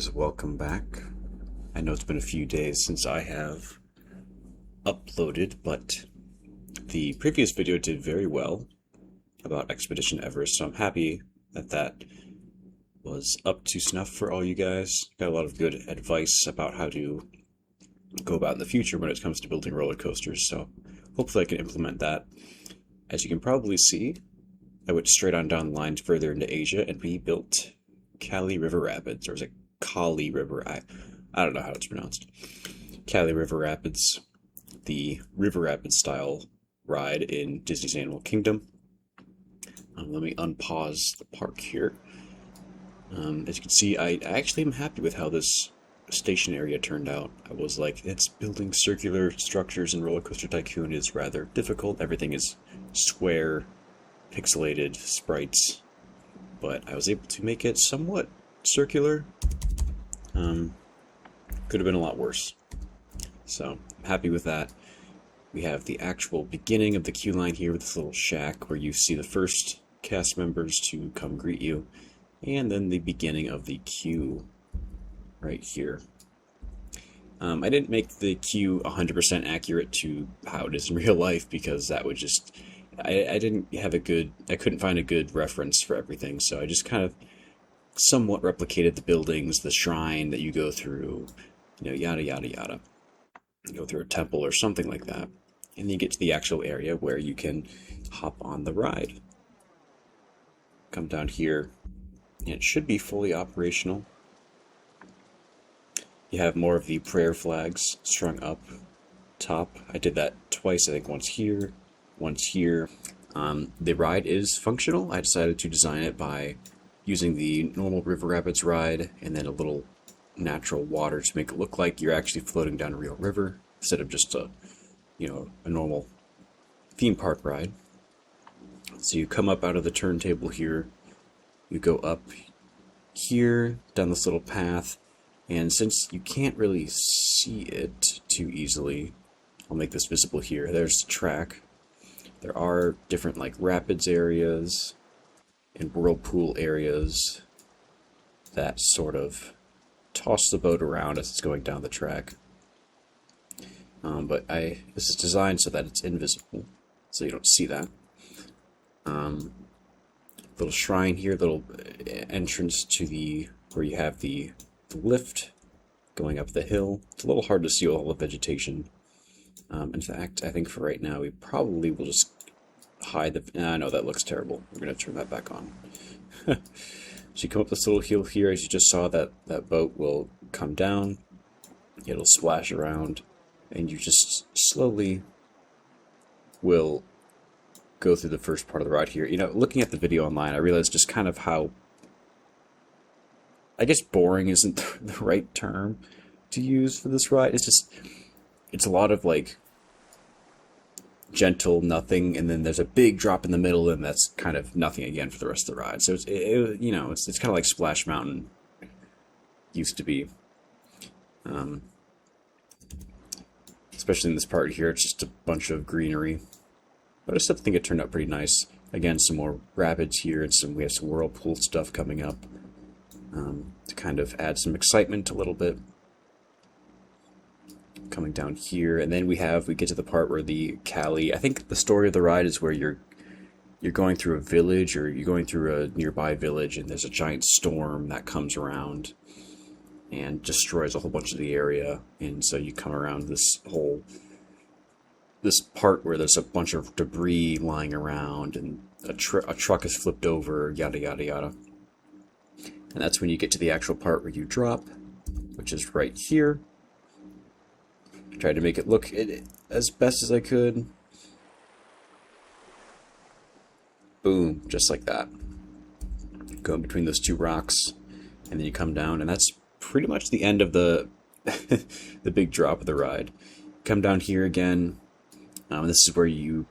guys, welcome back. I know it's been a few days since I have uploaded, but the previous video did very well about Expedition Everest, so I'm happy that that was up to snuff for all you guys. Got a lot of good advice about how to go about in the future when it comes to building roller coasters, so hopefully I can implement that. As you can probably see, I went straight on down the line further into Asia and we built Kali River Rapids, or is it Kali River? I don't know how it's pronounced. Kali River Rapids, the River Rapids style ride in Disney's Animal Kingdom. Let me unpause the park here. As you can see, I actually am happy with how this station area turned out. I was like, it's building circular structures in Roller Coaster Tycoon is rather difficult. Everything is square, pixelated sprites, but I was able to make it somewhat circular. Could have been a lot worse. So, I'm happy with that. We have the actual beginning of the queue line here with this little shack where you see the first cast members to come greet you, and then the beginning of the queue right here. I didn't make the queue 100% accurate to how it is in real life because that would just... I didn't have a good... I couldn't find a good reference for everything, so I just kind of somewhat replicated the buildings, the shrine that you go through, you know, yada yada yada. You go through a temple or something like that, and then you get to the actual area where you can hop on the ride. Come down here, and it should be fully operational. You have more of the prayer flags strung up top. I did that twice, I think once here, once here. The ride is functional. I decided to design it by using the normal River Rapids ride and then a little natural water to make it look like you're actually floating down a real river instead of just a normal theme park ride. So you come up out of the turntable here, you go up here down this little path, and since you can't really see it too easily, I'll make this visible here. There's the track. There are different like rapids areas and whirlpool areas that sort of toss the boat around as it's going down the track. But this is designed so that it's invisible, so you don't see that. Little shrine here, little entrance to where you have the lift going up the hill. It's a little hard to see all the vegetation. In fact, I think for right now we probably will just hide the... no, that looks terrible. We're going to turn that back on. So you come up this little hill here, as you just saw, that boat will come down, it'll splash around, and you just slowly will go through the first part of the ride here. You know, looking at the video online, I realized just kind of how... I guess boring isn't the right term to use for this ride. It's a lot of like gentle nothing, and then there's a big drop in the middle, and that's kind of nothing again for the rest of the ride. So it's kind of like Splash Mountain used to be. Especially in this part here, it's just a bunch of greenery. But I still think it turned out pretty nice. Again, some more rapids here, and we have some whirlpool stuff coming up to kind of add some excitement a little bit. Coming down here, and then we get to the part where the Kali... I think the story of the ride is where you're going through a village, or you're going through a nearby village, and there's a giant storm that comes around and destroys a whole bunch of the area, and so you come around this part where there's a bunch of debris lying around, and a truck is flipped over, yada yada yada. And that's when you get to the actual part where you drop, which is right here. I tried to make it look as best as I could. Boom, just like that. Go in between those two rocks, and then you come down, and that's pretty much the end of the the big drop of the ride. Come down here again. This is where you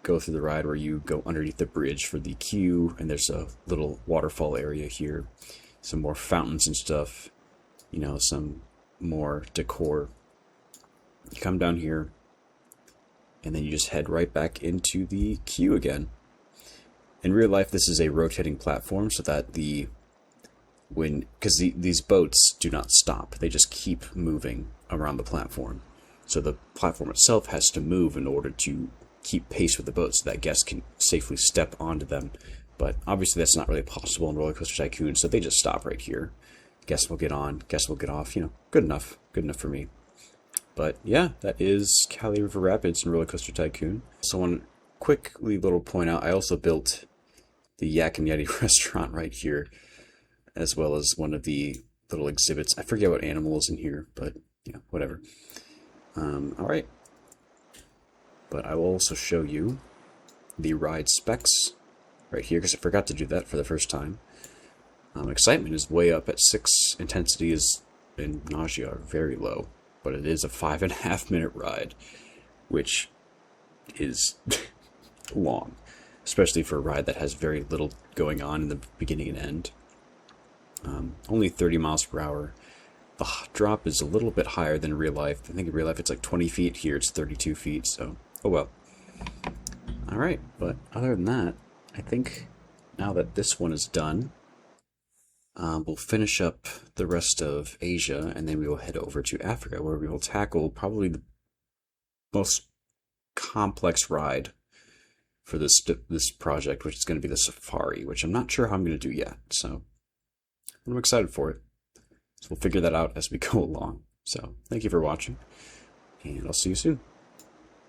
go through the ride, where you go underneath the bridge for the queue, and there's a little waterfall area here. Some more fountains and stuff. You know, some more decor. You come down here, and then you just head right back into the queue again. In real life, this is a rotating platform so that the because these boats do not stop. They just keep moving around the platform. So the platform itself has to move in order to keep pace with the boat so that guests can safely step onto them. But obviously that's not really possible in Roller Coaster Tycoon, so they just stop right here. Guests will get on, guests will get off, good enough for me. But yeah, that is Cali River Rapids in Roller Coaster Tycoon. So one quickly little point out, I also built the Yak and Yeti restaurant right here, as well as one of the little exhibits. I forget what animal is in here, but yeah, whatever. All right. But I will also show you the ride specs right here, because I forgot to do that for the first time. Excitement is way up at 6. Intensity is and nausea are very low, but it is a 5.5 minute ride, which is long, especially for a ride that has very little going on in the beginning and end. Only 30 miles per hour. The drop is a little bit higher than real life. I think in real life it's like 20 feet. Here it's 32 feet, so oh well. Alright, but other than that, I think now that this one is done, we'll finish up the rest of Asia, and then we will head over to Africa, where we will tackle probably the most complex ride for this project, which is going to be the safari, which I'm not sure how I'm going to do yet, so I'm excited for it. So we'll figure that out as we go along. So thank you for watching, and I'll see you soon.